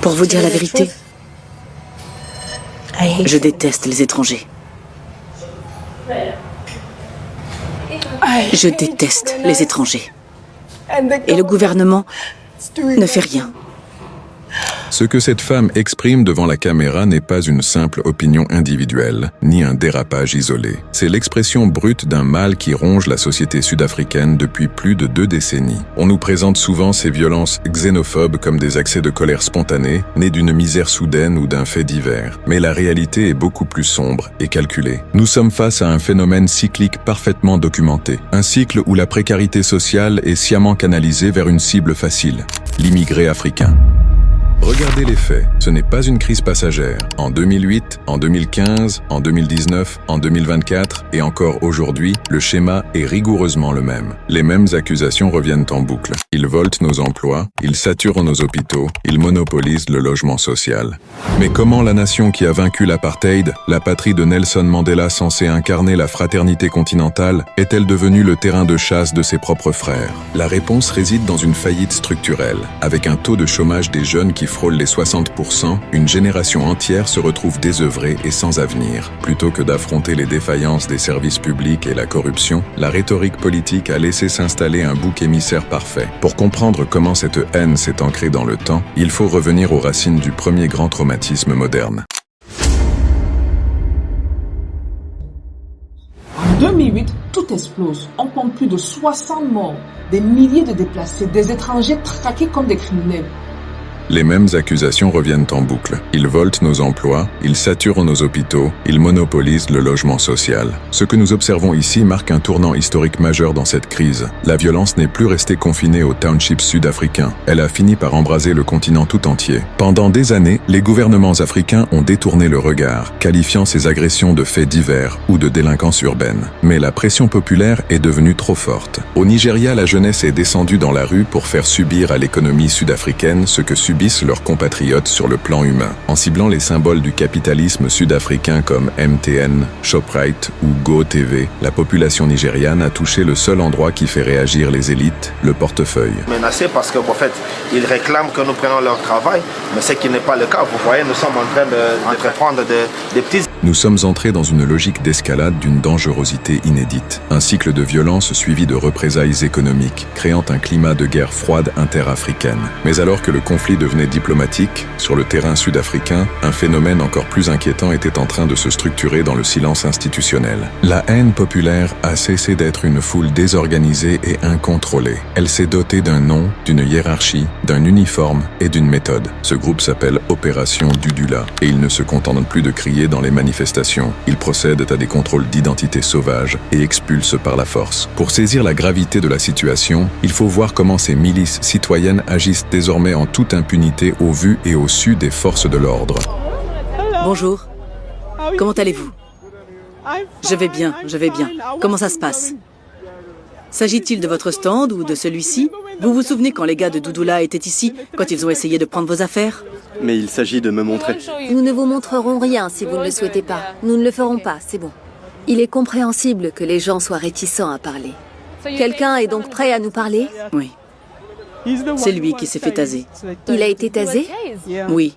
Pour vous dire la vérité, je déteste les étrangers. Je déteste les étrangers. Et le gouvernement ne fait rien. Ce que cette femme exprime devant la caméra n'est pas une simple opinion individuelle, ni un dérapage isolé. C'est l'expression brute d'un mal qui ronge la société sud-africaine depuis plus de 2 décennies. On nous présente souvent ces violences xénophobes comme des accès de colère spontanés, nés d'une misère soudaine ou d'un fait divers. Mais la réalité est beaucoup plus sombre et calculée. Nous sommes face à un phénomène cyclique parfaitement documenté. Un cycle où la précarité sociale est sciemment canalisée vers une cible facile, l'immigré africain. Regardez les faits, ce n'est pas une crise passagère. En 2008, en 2015, en 2019, en 2024 et encore aujourd'hui, le schéma est rigoureusement le même. Les mêmes accusations reviennent en boucle. Ils volent nos emplois, ils saturent nos hôpitaux, ils monopolisent le logement social. Mais comment la nation qui a vaincu l'apartheid, la patrie de Nelson Mandela censée incarner la fraternité continentale, est-elle devenue le terrain de chasse de ses propres frères? La réponse réside dans une faillite structurelle. Avec un taux de chômage des jeunes qui frôle les 60%, une génération entière se retrouve désœuvrée et sans avenir. Plutôt que d'affronter les défaillances des services publics et la corruption, la rhétorique politique a laissé s'installer un bouc émissaire parfait. Pour comprendre comment cette haine s'est ancrée dans le temps, il faut revenir aux racines du premier grand traumatisme moderne. En 2008, tout explose. On compte plus de 60 morts, des milliers de déplacés, des étrangers traqués comme des criminels. Les mêmes accusations reviennent en boucle. Ils volent nos emplois, ils saturent nos hôpitaux, ils monopolisent le logement social. Ce que nous observons ici marque un tournant historique majeur dans cette crise. La violence n'est plus restée confinée aux townships sud-africains. Elle a fini par embraser le continent tout entier. Pendant des années, les gouvernements africains ont détourné le regard, qualifiant ces agressions de faits divers ou de délinquance urbaine. Mais la pression populaire est devenue trop forte. Au Nigeria, la jeunesse est descendue dans la rue pour faire subir à l'économie sud-africaine ce que subissent leurs compatriotes sur le plan humain. En ciblant les symboles du capitalisme sud-africain comme MTN, Shoprite ou GoTV, la population nigériane a touché le seul endroit qui fait réagir les élites, le portefeuille. Menacés parce qu'en fait, ils réclament que nous prenons leur travail, mais ce qui n'est pas le cas. Vous voyez, nous sommes en train d'entreprendre des petits... Nous sommes entrés dans une logique d'escalade d'une dangerosité inédite. Un cycle de violence suivi de représailles économiques, créant un climat de guerre froide interafricaine. Mais alors que le conflit devenait diplomatique, sur le terrain sud-africain, un phénomène encore plus inquiétant était en train de se structurer dans le silence institutionnel. La haine populaire a cessé d'être une foule désorganisée et incontrôlée. Elle s'est dotée d'un nom, d'une hiérarchie, d'un uniforme et d'une méthode. Ce groupe s'appelle Opération Dudula et il ne se contente plus de crier dans les manifestations. Ils procèdent à des contrôles d'identité sauvages et expulsent par la force. Pour saisir la gravité de la situation, il faut voir comment ces milices citoyennes agissent désormais en toute impunité au vu et au su des forces de l'ordre. Bonjour. Comment allez-vous? Je vais bien, je vais bien. Comment ça se passe? S'agit-il de votre stand ou de celui-ci? Vous vous souvenez quand les gars de Dudula étaient ici, quand ils ont essayé de prendre vos affaires? Mais il s'agit de me montrer. Nous ne vous montrerons rien si vous ne le souhaitez pas. Nous ne le ferons pas, c'est bon. Il est compréhensible que les gens soient réticents à parler. Quelqu'un est donc prêt à nous parler? Oui. C'est lui qui s'est fait taser. Il a été tasé? Oui.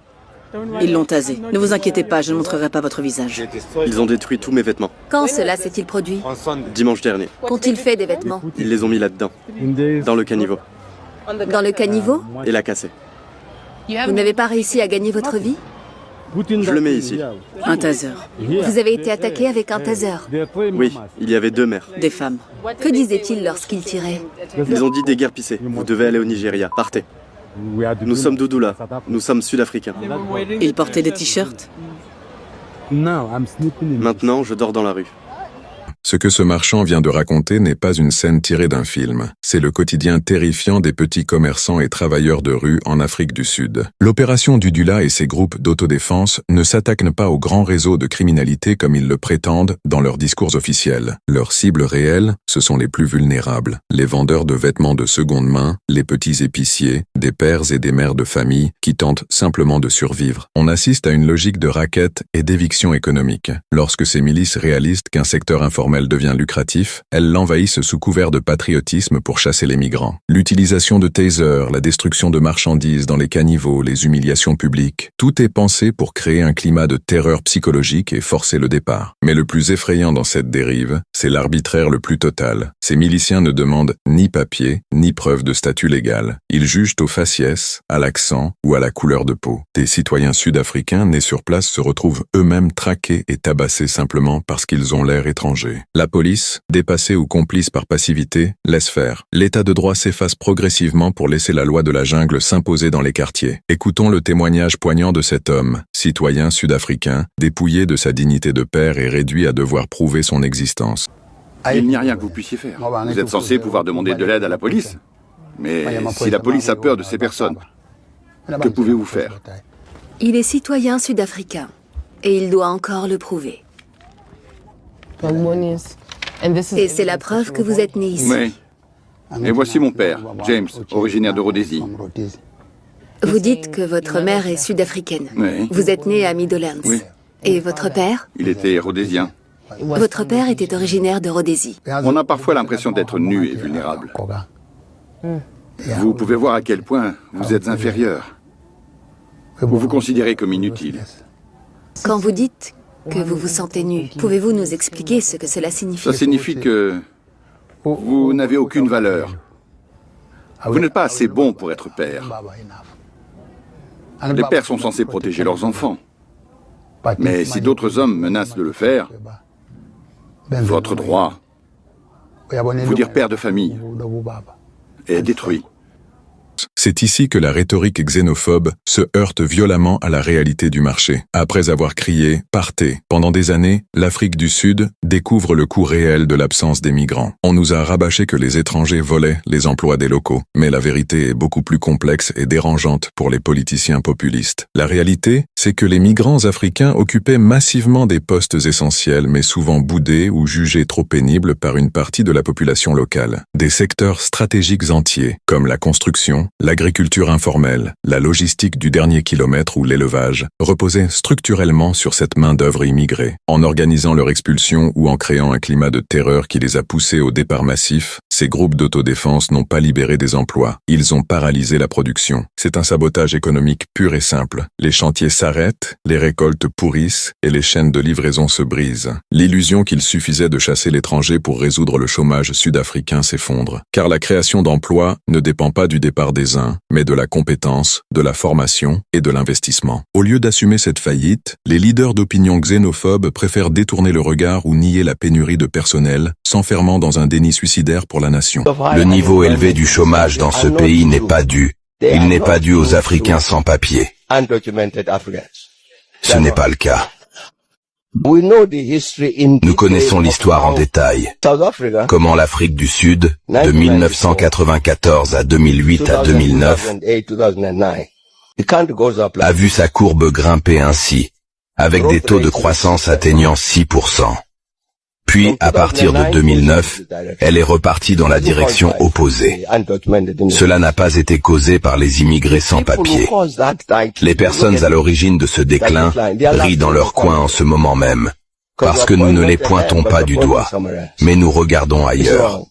Ils l'ont tasé. Ne vous inquiétez pas, je ne montrerai pas votre visage. Ils ont détruit tous mes vêtements. Quand cela s'est-il produit? Dimanche dernier. Qu'ont-ils fait des vêtements? Ils les ont mis là-dedans. Dans le caniveau. Dans le caniveau? Et l'a cassé. Vous n'avez pas réussi à gagner votre vie? Je le mets ici. Un taser. Vous avez été attaqué avec un taser? Oui, il y avait 2 mères. Des femmes. Que disaient-ils lorsqu'ils tiraient? Ils ont dit déguerpissez. Vous devez aller au Nigeria. Partez. Nous sommes Dudula. Nous sommes sud-africains. Ils portaient des t-shirts. Maintenant, je dors dans la rue. Ce que ce marchand vient de raconter n'est pas une scène tirée d'un film. C'est le quotidien terrifiant des petits commerçants et travailleurs de rue en Afrique du Sud. L'opération Dudula et ses groupes d'autodéfense ne s'attaquent pas aux grands réseaux de criminalité comme ils le prétendent dans leurs discours officiels. Leur cible réelle, ce sont les plus vulnérables. Les vendeurs de vêtements de seconde main, les petits épiciers, des pères et des mères de famille qui tentent simplement de survivre. On assiste à une logique de racket et d'éviction économique. Lorsque ces milices réalisent qu'un secteur informel informel devient lucratif, elles l'envahissent sous couvert de patriotisme pour chasser les migrants. L'utilisation de tasers, la destruction de marchandises dans les caniveaux, les humiliations publiques, tout est pensé pour créer un climat de terreur psychologique et forcer le départ. Mais le plus effrayant dans cette dérive, c'est l'arbitraire le plus total. Ces miliciens ne demandent ni papier, ni preuve de statut légal. Ils jugent au faciès, à l'accent ou à la couleur de peau. Des citoyens sud-africains nés sur place se retrouvent eux-mêmes traqués et tabassés simplement parce qu'ils ont l'air étrangers. La police, dépassée ou complice par passivité, laisse faire. L'état de droit s'efface progressivement pour laisser la loi de la jungle s'imposer dans les quartiers. Écoutons le témoignage poignant de cet homme, citoyen sud-africain, dépouillé de sa dignité de père et réduit à devoir prouver son existence. Il n'y a rien que vous puissiez faire. Vous êtes censé pouvoir demander de l'aide à la police. Mais si la police a peur de ces personnes, que pouvez-vous faire? Il est citoyen sud-africain et il doit encore le prouver. Et c'est la preuve que vous êtes né ici. Oui. Et voici mon père, James, originaire de Rhodésie. Vous dites que votre mère est sud-africaine. Oui. Vous êtes né à Meadowlands. Oui. Et votre père? Il était rhodésien. Votre père était originaire de Rhodésie. On a parfois l'impression d'être nu et vulnérable. Vous pouvez voir à quel point vous êtes inférieur. Vous vous considérez comme inutile. Quand vous dites que vous vous sentez nu, pouvez-vous nous expliquer ce que cela signifie? Ça signifie que vous n'avez aucune valeur. Vous n'êtes pas assez bon pour être père. Les pères sont censés protéger leurs enfants. Mais si d'autres hommes menacent de le faire, votre droit, vous dire père de famille, est détruit. C'est ici que la rhétorique xénophobe se heurte violemment à la réalité du marché. Après avoir crié « Partez !» pendant des années, l'Afrique du Sud découvre le coût réel de l'absence des migrants. On nous a rabâché que les étrangers volaient les emplois des locaux. Mais la vérité est beaucoup plus complexe et dérangeante pour les politiciens populistes. La réalité, c'est que les migrants africains occupaient massivement des postes essentiels, mais souvent boudés ou jugés trop pénibles par une partie de la population locale. Des secteurs stratégiques entiers, comme la construction, l'agriculture informelle, la logistique du dernier kilomètre ou l'élevage, reposaient structurellement sur cette main-d'œuvre immigrée. En organisant leur expulsion ou en créant un climat de terreur qui les a poussés au départ massif, ces groupes d'autodéfense n'ont pas libéré des emplois. Ils ont paralysé la production. C'est un sabotage économique pur et simple. Les chantiers s'arrêtent, les récoltes pourrissent et les chaînes de livraison se brisent. L'illusion qu'il suffisait de chasser l'étranger pour résoudre le chômage sud-africain s'effondre. Car la création d'emplois ne dépend pas du départ des uns, mais de la compétence, de la formation et de l'investissement. Au lieu d'assumer cette faillite, les leaders d'opinion xénophobes préfèrent détourner le regard ou nier la pénurie de personnel, s'enfermant dans un déni suicidaire pour la nation. Le niveau élevé du chômage dans ce pays n'est pas dû. Il n'est pas dû aux Africains sans papier. Ce n'est pas le cas. Nous connaissons l'histoire en détail. Comment l'Afrique du Sud, de 1994 à 2008 à 2009, a vu sa courbe grimper ainsi, avec des taux de croissance atteignant 6%. Puis, à partir de 2009, elle est repartie dans la direction opposée. Cela n'a pas été causé par les immigrés sans papier. Les personnes à l'origine de ce déclin rient dans leur coin en ce moment même, parce que nous ne les pointons pas du doigt, mais nous regardons ailleurs.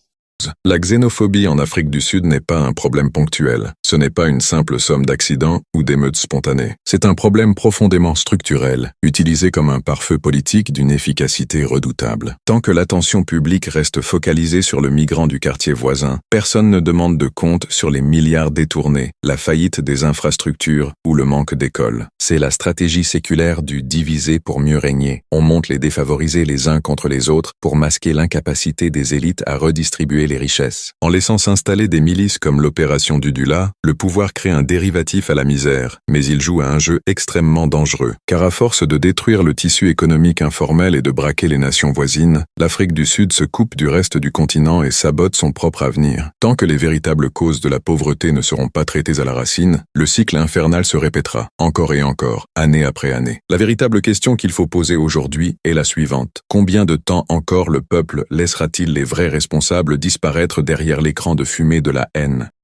La xénophobie en Afrique du Sud n'est pas un problème ponctuel. Ce n'est pas une simple somme d'accidents ou d'émeutes spontanées. C'est un problème profondément structurel, utilisé comme un pare-feu politique d'une efficacité redoutable. Tant que l'attention publique reste focalisée sur le migrant du quartier voisin, personne ne demande de compte sur les milliards détournés, la faillite des infrastructures ou le manque d'écoles. C'est la stratégie séculaire du diviser pour mieux régner. On monte les défavorisés les uns contre les autres pour masquer l'incapacité des élites à redistribuer les richesses. En laissant s'installer des milices comme l'opération Dudula, le pouvoir crée un dérivatif à la misère, mais il joue à un jeu extrêmement dangereux, car à force de détruire le tissu économique informel et de braquer les nations voisines, l'Afrique du Sud se coupe du reste du continent et sabote son propre avenir. Tant que les véritables causes de la pauvreté ne seront pas traitées à la racine, le cycle infernal se répétera, encore et encore, année après année. La véritable question qu'il faut poser aujourd'hui est la suivante. Combien de temps encore le peuple laissera-t-il les vrais responsables disparaître derrière l'écran de fumée de la haine?